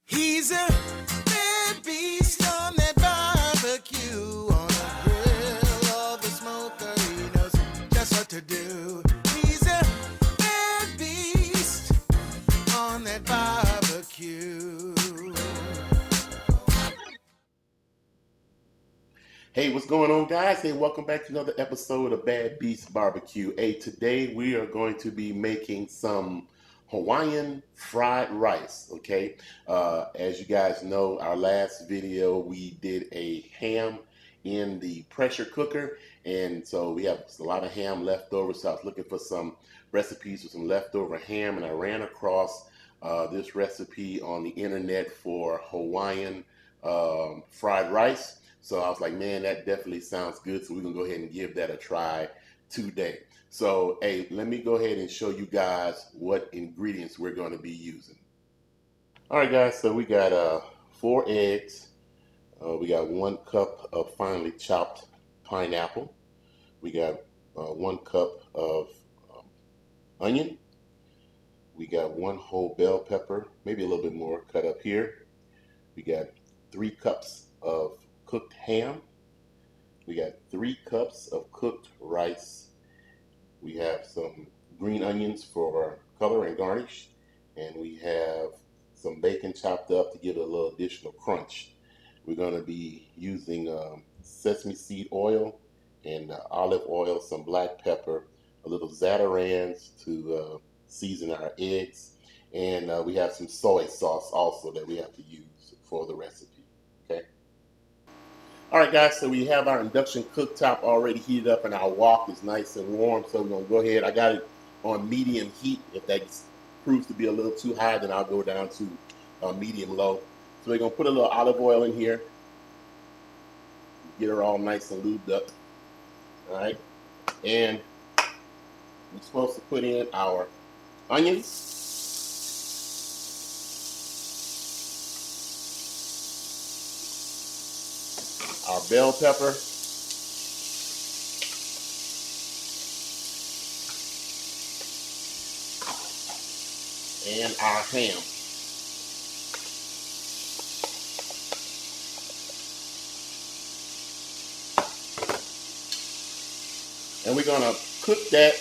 He's a bad beast on that barbecue, on the grill or the smoker. He knows just what to do. He's a bad beast on that barbecue. Hey, what's going on, guys? Hey, welcome back to another episode of Bad Beast Barbecue. Hey, today we are going to be making some Hawaiian fried rice, okay? As you guys know, our last video, we did a ham in the pressure cooker, and so we have a lot of ham left over, so I was looking for some recipes for some leftover ham, and I ran across this recipe on the internet for Hawaiian fried rice. So I was like, man, that definitely sounds good. So we're gonna go ahead and give that a try today. So, hey, let me go ahead and show you guys what ingredients we're gonna be using. All right, guys, so we got 4 eggs. We got 1 cup of finely chopped pineapple. We got 1 cup of um, onion. We got 1 whole bell pepper, maybe a little bit more cut up here. We got 3 cups of cooked ham. We got 3 cups of cooked rice. We have some green onions for color and garnish. And we have some bacon chopped up to give it a little additional crunch. We're going to be using sesame seed oil and olive oil, some black pepper, a little Zatarans to season our eggs. And we have some soy sauce also that we have to use for the recipe. Okay. All right, guys, so we have our induction cooktop already heated up and our wok is nice and warm. So we're going to go ahead. I got it on medium heat. If that proves to be a little too high, then I'll go down to medium low. So we're going to put a little olive oil in here. Get her all nice and lubed up. All right. And we're supposed to put in our onions, our bell pepper, and our ham. And we're gonna cook that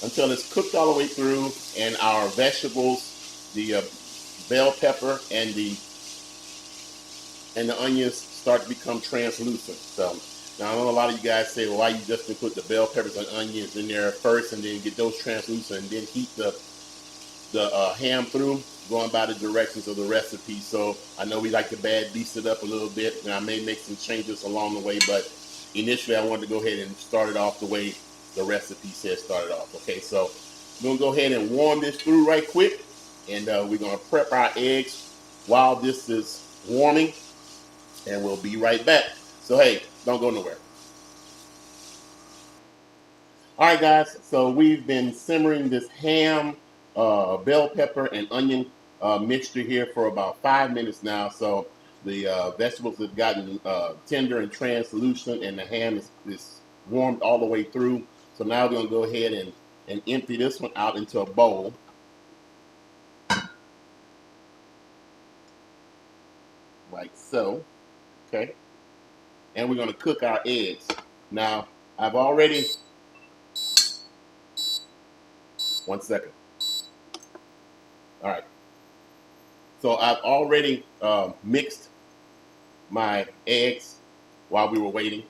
until it's cooked all the way through, and our vegetables, the bell pepper and the onions start to become translucent. So now I know a lot of you guys say, well, why you just didn't put the bell peppers and onions in there first and then get those translucent and then heat the ham through, going by the directions of the recipe. So I know we like to bad beast it up a little bit, and I may make some changes along the way, but initially I wanted to go ahead and start it off the way the recipe says start it off. Okay, so we're gonna go ahead and warm this through right quick, and we're gonna prep our eggs while this is warming, and we'll be right back. So hey, don't go nowhere. All right, guys, so we've been simmering this ham, bell pepper, and onion mixture here for about 5 minutes now. So the vegetables have gotten tender and translucent, and the ham is warmed all the way through. So now we're going to go ahead and empty this one out into a bowl. Like so. Okay. And we're going to cook our eggs. Now, I've already... One second. All right. So I've already mixed my eggs while we were waiting.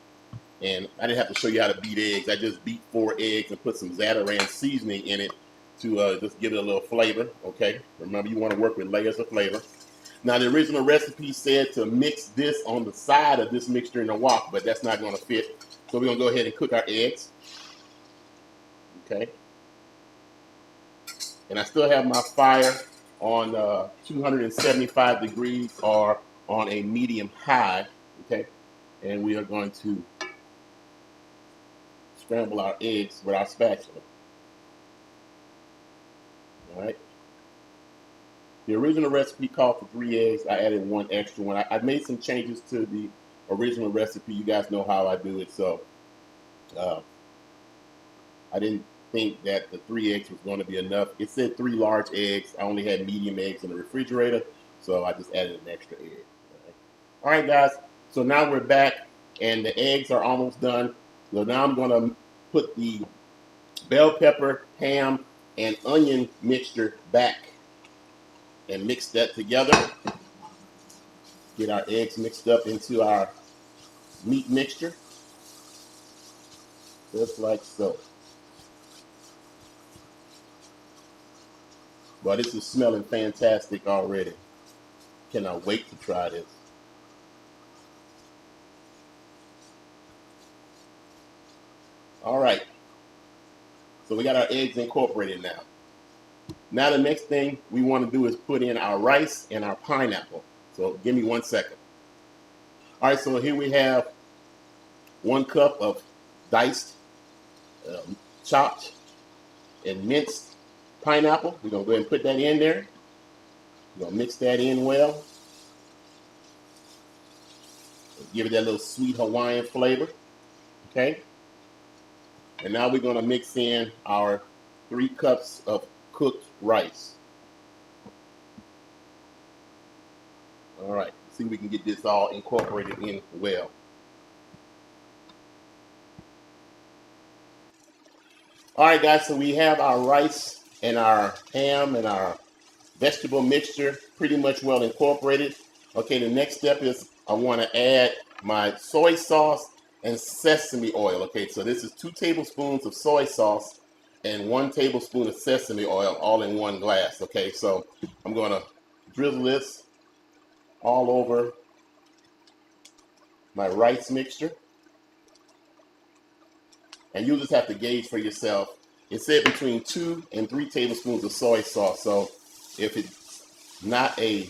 And I didn't have to show you how to beat eggs. I just beat 4 eggs and put some Zatarain seasoning in it to just give it a little flavor, okay? Remember, you want to work with layers of flavor. Now, the original recipe said to mix this on the side of this mixture in the wok, but that's not going to fit. So we're going to go ahead and cook our eggs, okay? And I still have my fire on 275 degrees or on a medium high, okay? And we are going to scramble our eggs with our spatula. All right. The original recipe called for 3 eggs. I added 1 extra one. I made some changes to the original recipe. You guys know how I do it, so I didn't think that the 3 eggs was going to be enough. It said 3 large eggs. I only had medium eggs in the refrigerator, So I just added an extra egg. All right, guys. So now we're back, and the eggs are almost done. So now I'm gonna put the bell pepper, ham, and onion mixture back and mix that together. Get our eggs mixed up into our meat mixture, just like so. But this is smelling fantastic already. Cannot wait to try this. All right. So we got our eggs incorporated now. Now the next thing we want to do is put in our rice and our pineapple. So give me 1 second. All right, so here we have 1 cup of diced, chopped, and minced pineapple. We're going to go ahead and put that in there. We're going to mix that in well. Give it that little sweet Hawaiian flavor. Okay? And now we're going to mix in our 3 cups of cooked rice. All right, see if we can get this all incorporated in well. All right, guys, so we have our rice and our ham and our vegetable mixture pretty much well incorporated. Okay, the next step is I want to add my soy sauce and sesame oil. Okay, so this is 2 tablespoons of soy sauce and 1 tablespoon of sesame oil all in 1 glass. Okay, so I'm going to drizzle this all over my rice mixture. And you'll just have to gauge for yourself. It said between 2 and 3 tablespoons of soy sauce. So if it's not a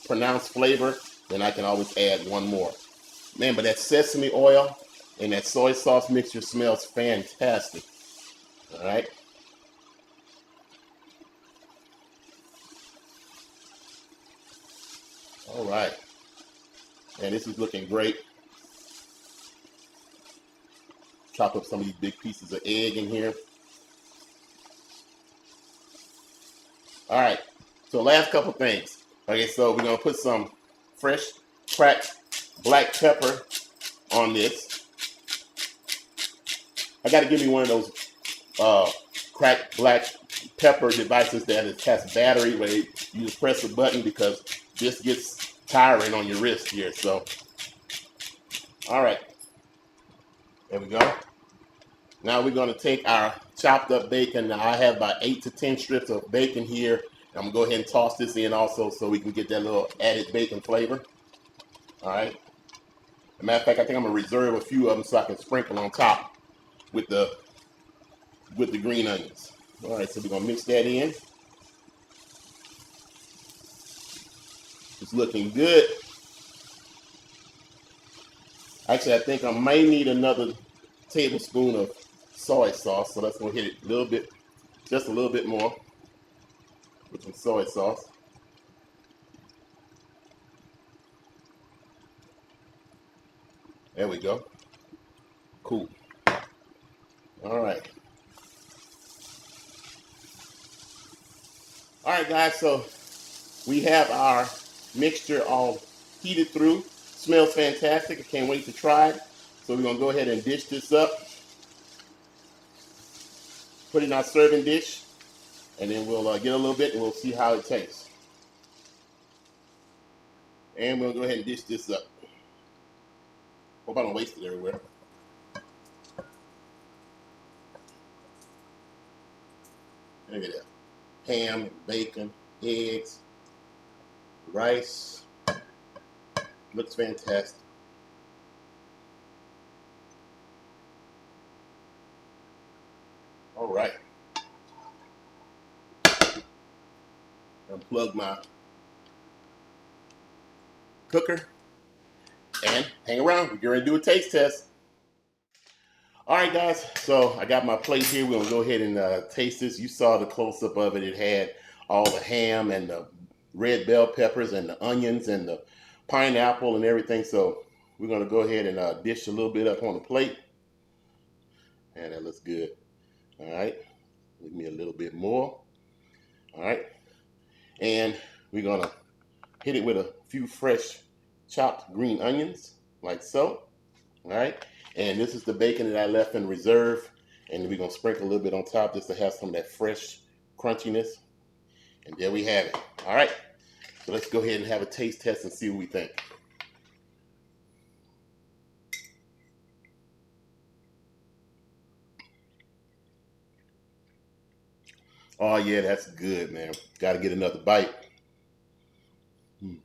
pronounced flavor, then I can always add 1 more. Man, but that sesame oil and that soy sauce mixture smells fantastic. All right. All right. And this is looking great. Chop up some of these big pieces of egg in here. All right. So last couple things. Okay, so we're gonna put some fresh cracked black pepper on this. I got to give me one of those cracked black pepper devices that has battery where you just press a button, because this gets tiring on your wrist here. So, all right, there we go. Now we're going to take our chopped up bacon. Now I have about 8 to 10 strips of bacon here. I'm going to go ahead and toss this in also so we can get that little added bacon flavor. All right. As a matter of fact, I think I'm going to reserve a few of them so I can sprinkle on top with the green onions. All right, so we're going to mix that in. It's looking good. Actually, I think I may need another tablespoon of soy sauce, so let's go hit it a little bit, just a little bit more with some soy sauce. There we go. Cool. All right. All right, guys, so we have our mixture all heated through. Smells fantastic. I can't wait to try it. So we're going to go ahead and dish this up. Put it in our serving dish, and then we'll get a little bit and we'll see how it tastes. And we'll go ahead and dish this up. Hope I don't waste it everywhere. Look at that. Ham, bacon, eggs, rice. Looks fantastic. All right. Unplug my cooker and hang around. We're going to do a taste test. All right, guys. So I got my plate here. We're going to go ahead and taste this. You saw the close-up of it. It had all the ham and the red bell peppers and the onions and the pineapple and everything. So we're going to go ahead and dish a little bit up on the plate. And that looks good. All right. Give me a little bit more. All right. And we're going to Hit it with a few fresh chopped green onions, like so. All right. And this is the bacon that I left in reserve. And we're going to sprinkle a little bit on top just to have some of that fresh crunchiness. And there we have it. All right. So let's go ahead and have a taste test and see what we think. Oh, yeah, that's good, man. Got to get another bite. Mm.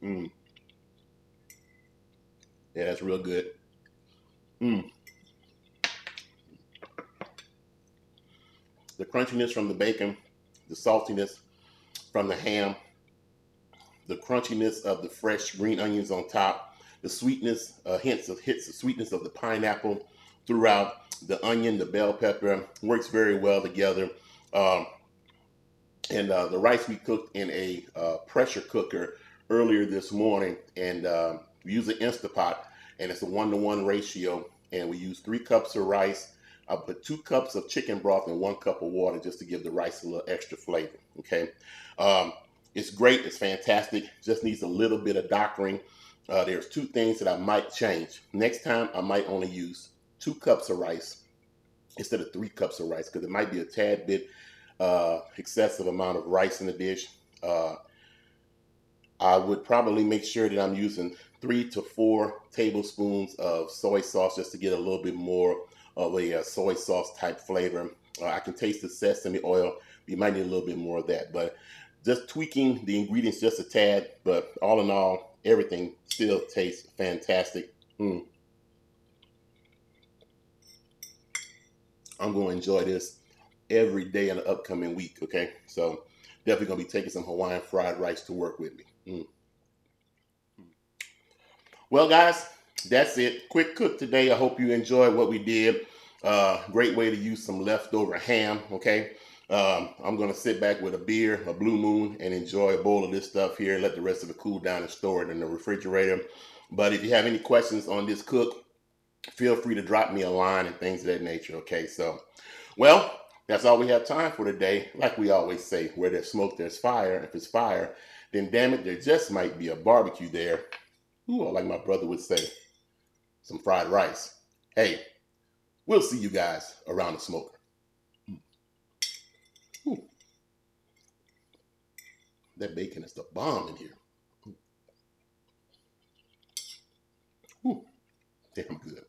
Mm. Yeah, that's real good. Mm. The crunchiness from the bacon, the saltiness from the ham, the crunchiness of the fresh green onions on top, the sweetness, hits the sweetness of the pineapple throughout, the onion, the bell pepper works very well together. Um, and the rice we cooked in a pressure cooker earlier this morning, and we use an Instapot, and it's a 1-to-1 ratio, and we use 3 cups of rice. I put 2 cups of chicken broth and 1 cup of water just to give the rice a little extra flavor. Okay, um, it's great. It's fantastic. Just needs a little bit of doctoring. There's 2 things that I might change. Next time, I might only use 2 cups of rice instead of 3 cups of rice because it might be a tad bit excessive amount of rice in the dish. Uh, I would probably make sure that I'm using 3 to 4 tablespoons of soy sauce just to get a little bit more of a soy sauce type flavor. I can taste the sesame oil. You might need a little bit more of that, but just tweaking the ingredients just a tad. But all in all, everything still tastes fantastic. Mm, I'm going to enjoy this every day in the upcoming week. Okay, so definitely gonna be taking some Hawaiian fried rice to work with me. Mm. Well, guys, that's it. Quick cook today. I hope you enjoyed what we did. Great way to use some leftover ham. Okay, I'm gonna sit back with a beer, a Blue Moon, and enjoy a bowl of this stuff here. Let the rest of it cool down and store it in the refrigerator. But if you have any questions on this cook, feel free to drop me a line and things of that nature. Okay, so well, that's all we have time for today. Like we always say, where there's smoke, there's fire. If it's fire, then damn it, there just might be a barbecue there. Ooh, or like my brother would say, some fried rice. Hey, we'll see you guys around the smoker. Ooh, that bacon is the bomb in here. Ooh, damn good.